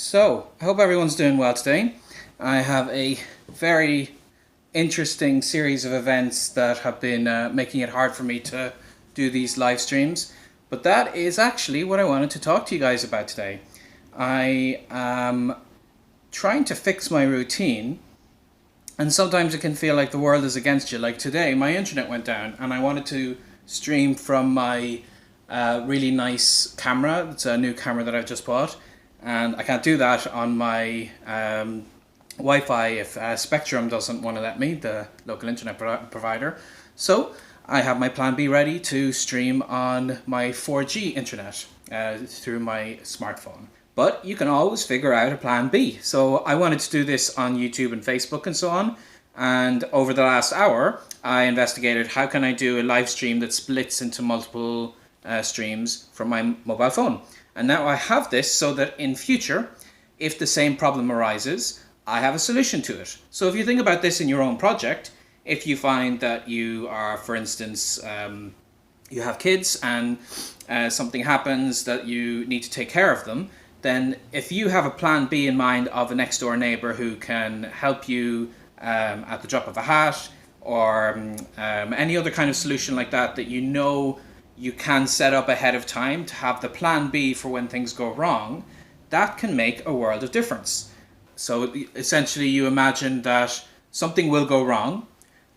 So, I hope everyone's doing well today. I have a very interesting series of events that have been making it hard for me to do these live streams, but that is actually what I wanted to talk to you guys about today. I am trying to fix my routine, and sometimes it can feel like the world is against you. Like today, my internet went down, and I wanted to stream from my really nice camera. It's a new camera that I've just bought, and I can't do that on my Wi-Fi if Spectrum doesn't want to let me, the local internet provider. So I have my plan B ready to stream on my 4G internet through my smartphone. But you can always figure out a plan B. So I wanted to do this on YouTube and Facebook and so on. And over the last hour, I investigated how can I do a live stream that splits into multiple streams from my mobile phone. And now I have this so that in future, if the same problem arises, I have a solution to it. So if you think about this in your own project, if you find that you are, for instance, you have kids and something happens that you need to take care of them, then if you have a plan B in mind of a next door neighbor who can help you at the drop of a hat, or any other kind of solution like that, that you know you can set up ahead of time to have the plan B for when things go wrong, that can make a world of difference. So essentially you imagine that something will go wrong,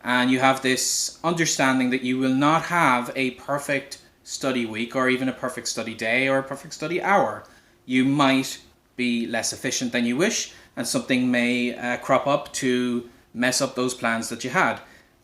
and you have this understanding that you will not have a perfect study week or even a perfect study day or a perfect study hour. You might be less efficient than you wish, and something may crop up to mess up those plans that you had.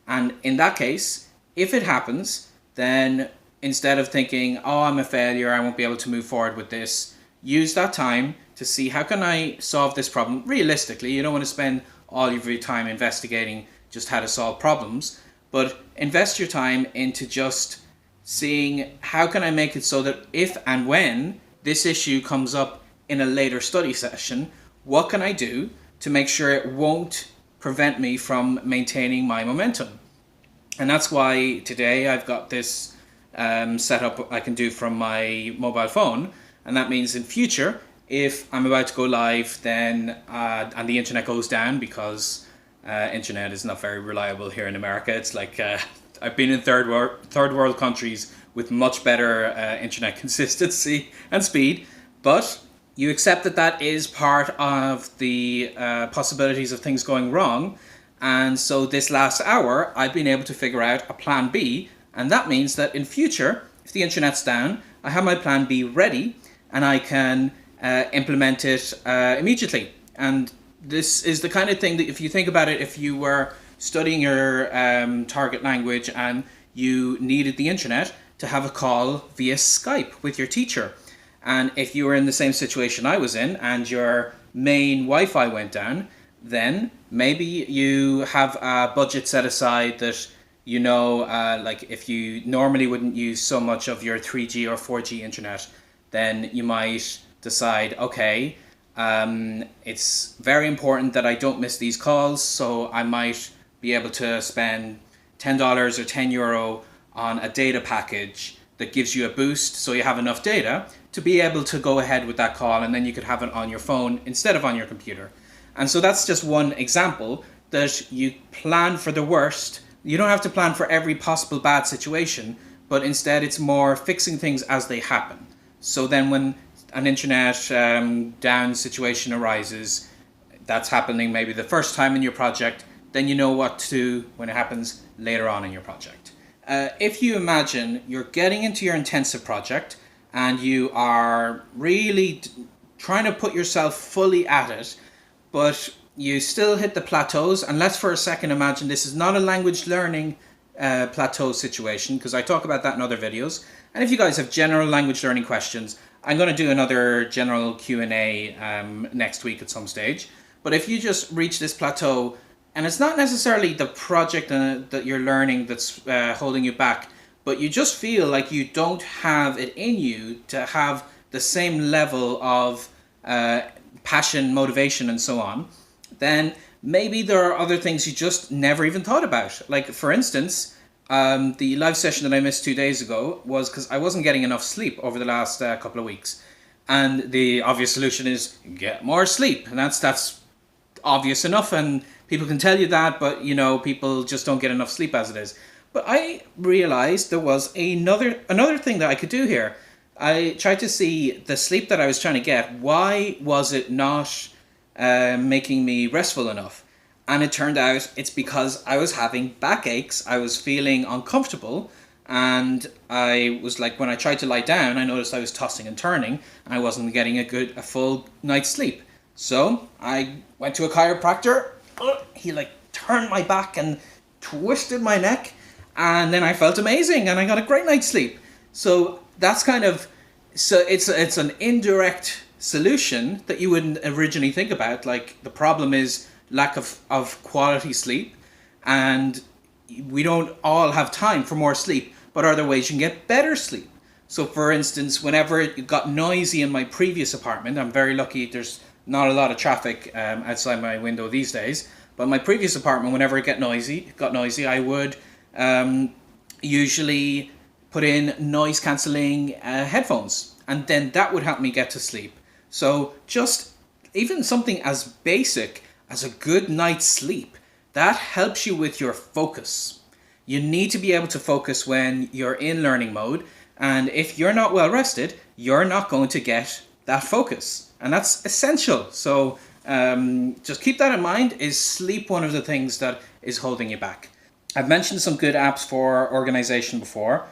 And in that case, if it happens, then instead of thinking, oh, I'm a failure, I won't be able to move forward with this, use that time to see how can I solve this problem realistically. You don't want to spend all of your time investigating just how to solve problems, but invest your time into just seeing how can I make it so that if and when this issue comes up in a later study session, what can I do to make sure it won't prevent me from maintaining my momentum? And that's why today I've got this setup I can do from my mobile phone, and that means in future, if I'm about to go live, then and the internet goes down, because internet is not very reliable here in America. It's like I've been in third world countries with much better internet consistency and speed, but you accept that that is part of the possibilities of things going wrong. And so this last hour, I've been able to figure out a plan B, and that means that in future, if the internet's down, I have my plan B ready, and I can implement it immediately. And this is the kind of thing that, if you think about it, if you were studying your target language and you needed the internet to have a call via Skype with your teacher, and if you were in the same situation I was in and your main Wi-Fi went down, then maybe you have a budget set aside that you know, like if you normally wouldn't use so much of your 3G or 4G internet, then you might decide, okay, it's very important that I don't miss these calls, so I might be able to spend $10 or €10 on a data package that gives you a boost so you have enough data to be able to go ahead with that call, and then you could have it on your phone instead of on your computer. And so that's just one example that you plan for the worst. You don't have to plan for every possible bad situation, but instead it's more fixing things as they happen. So then when an internet down situation arises, that's happening maybe the first time in your project, then you know what to do when it happens later on in your project. If you imagine you're getting into your intensive project and you are really trying to put yourself fully at it, but you still hit the plateaus, and let's for a second imagine this is not a language learning plateau situation, because I talk about that in other videos. And if you guys have general language learning questions, I'm going to do another general Q&A next week at some stage. But if you just reach this plateau, and it's not necessarily the project that you're learning that's holding you back, but you just feel like you don't have it in you to have the same level of passion, motivation, and so on, then maybe there are other things you just never even thought about. Like, for instance, the live session that I missed 2 days ago was because I wasn't getting enough sleep over the last couple of weeks. And the obvious solution is get more sleep. And that's obvious enough, and people can tell you that, but people just don't get enough sleep as it is. But I realized there was another thing that I could do here. I tried to see the sleep that I was trying to get. Why was it not making me restful enough? And it turned out it's because I was having backaches. I was feeling uncomfortable. And I was like, when I tried to lie down, I noticed I was tossing and turning, and I wasn't getting a full night's sleep. So I went to a chiropractor. He turned my back and twisted my neck, and then I felt amazing, and I got a great night's sleep. So that's it's an indirect solution that you wouldn't originally think about. Like, the problem is lack of quality sleep, and we don't all have time for more sleep, but are there ways you can get better sleep? So for instance, whenever it got noisy in my previous apartment, I'm very lucky there's not a lot of traffic outside my window these days, but my previous apartment, whenever it got noisy, I would usually put in noise cancelling headphones, and then that would help me get to sleep. So just even something as basic as a good night's sleep, that helps you with your focus. You need to be able to focus when you're in learning mode, and if you're not well rested, you're not going to get that focus, and that's essential. So just keep that in mind. Is sleep one of the things that is holding you back? I've mentioned some good apps for organization before.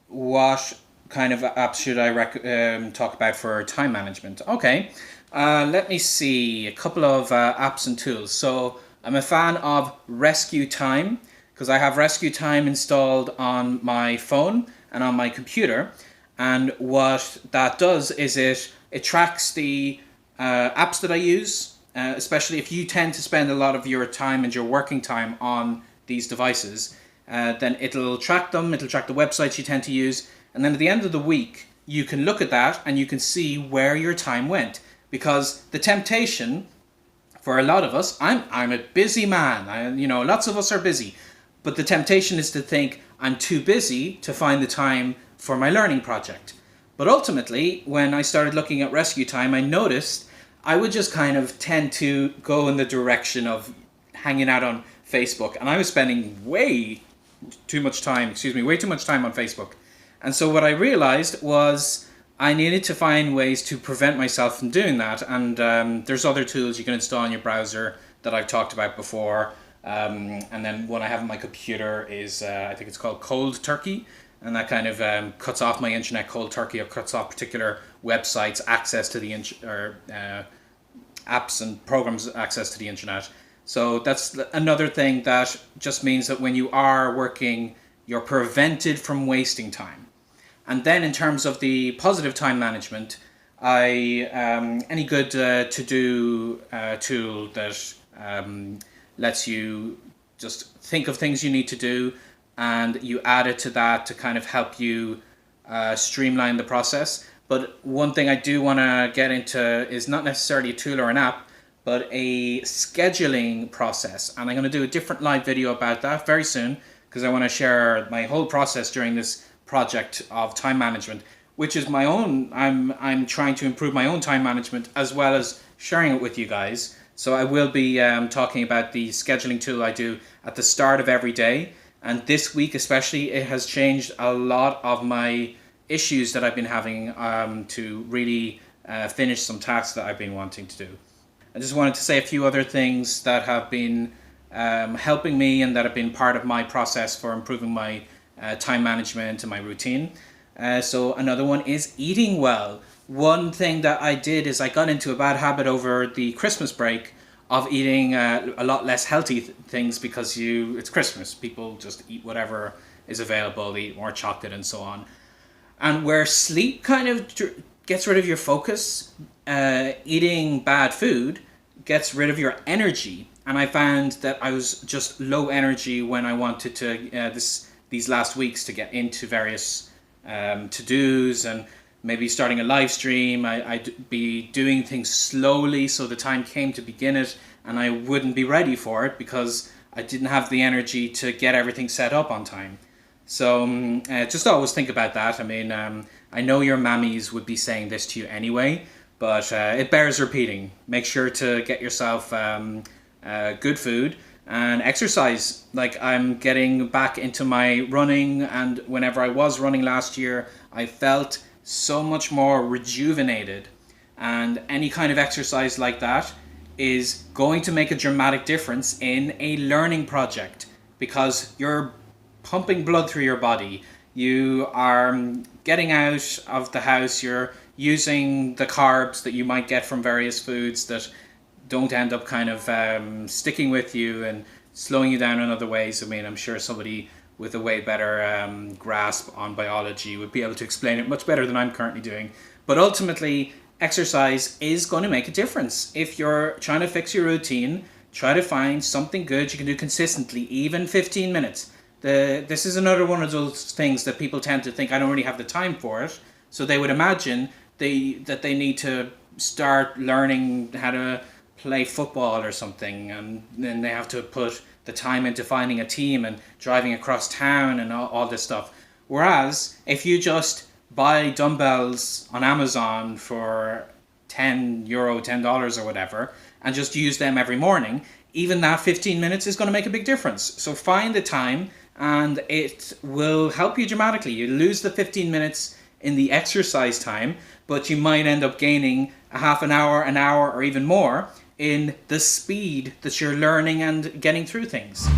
What kind of apps should I talk about for time management? Okay, let me see a couple of apps and tools. So I'm a fan of Rescue Time, because I have Rescue Time installed on my phone and on my computer. And what that does is it tracks the apps that I use, especially if you tend to spend a lot of your time and your working time on these devices. Then it'll track them, it'll track the websites you tend to use. And then at the end of the week, you can look at that and you can see where your time went. Because the temptation for a lot of us, I'm a busy man. Lots of us are busy. But the temptation is to think, I'm too busy to find the time for my learning project. But ultimately, when I started looking at Rescue Time, I noticed I would just kind of tend to go in the direction of hanging out on Facebook. And I was spending way too much time on Facebook. And so what I realized was I needed to find ways to prevent myself from doing that. And there's other tools you can install on your browser that I've talked about before. And then one I have on my computer is, I think it's called Cold Turkey. And that kind of cuts off my internet cold turkey, or cuts off particular websites access to the apps and programs access to the internet. So that's another thing that just means that when you are working, you're prevented from wasting time. And then in terms of the positive time management, any good to-do tool that lets you just think of things you need to do, and you add it to that to kind of help you streamline the process. But one thing I do want to get into is not necessarily a tool or an app, but a scheduling process. And I'm going to do a different live video about that very soon, because I want to share my whole process during this project of time management, which is my own. I'm trying to improve my own time management as well as sharing it with you guys. So I will be talking about the scheduling tool I do at the start of every day. And this week especially, it has changed a lot of my issues that I've been having to really finish some tasks that I've been wanting to do. I just wanted to say a few other things that have been helping me and that have been part of my process for improving my time management and my routine. So another one is eating well. One thing that I did is I got into a bad habit over the Christmas break of eating a lot less healthy things, because it's Christmas. People just eat whatever is available, they eat more chocolate and so on. And where sleep kind of gets rid of your focus, eating bad food gets rid of your energy. And I found that I was just low energy when I wanted to, these last weeks, to get into various to-dos and maybe starting a live stream. I'd be doing things slowly, so the time came to begin it and I wouldn't be ready for it because I didn't have the energy to get everything set up on time. So just always think about that. I mean, I know your mammies would be saying this to you anyway, but it bears repeating. Make sure to get yourself good food and exercise. Like, I'm getting back into my running, and whenever I was running last year, I felt so much more rejuvenated. And any kind of exercise like that is going to make a dramatic difference in a learning project, because you're pumping blood through your body. You are getting out of the house. You're using the carbs that you might get from various foods that don't end up kind of sticking with you and slowing you down in other ways. I mean, I'm sure somebody with a way better grasp on biology would be able to explain it much better than I'm currently doing. But ultimately, exercise is going to make a difference. If you're trying to fix your routine, try to find something good you can do consistently, even 15 minutes. This is another one of those things that people tend to think, I don't really have the time for it. So they would imagine that they need to start learning how to play football or something, and then they have to put the time into finding a team and driving across town and all this stuff. Whereas if you just buy dumbbells on Amazon for €10, $10 or whatever, and just use them every morning, even that 15 minutes is going to make a big difference. So find the time, and it will help you dramatically. You lose the 15 minutes in the exercise time, but you might end up gaining a half an hour, or even more in the speed that you're learning and getting through things.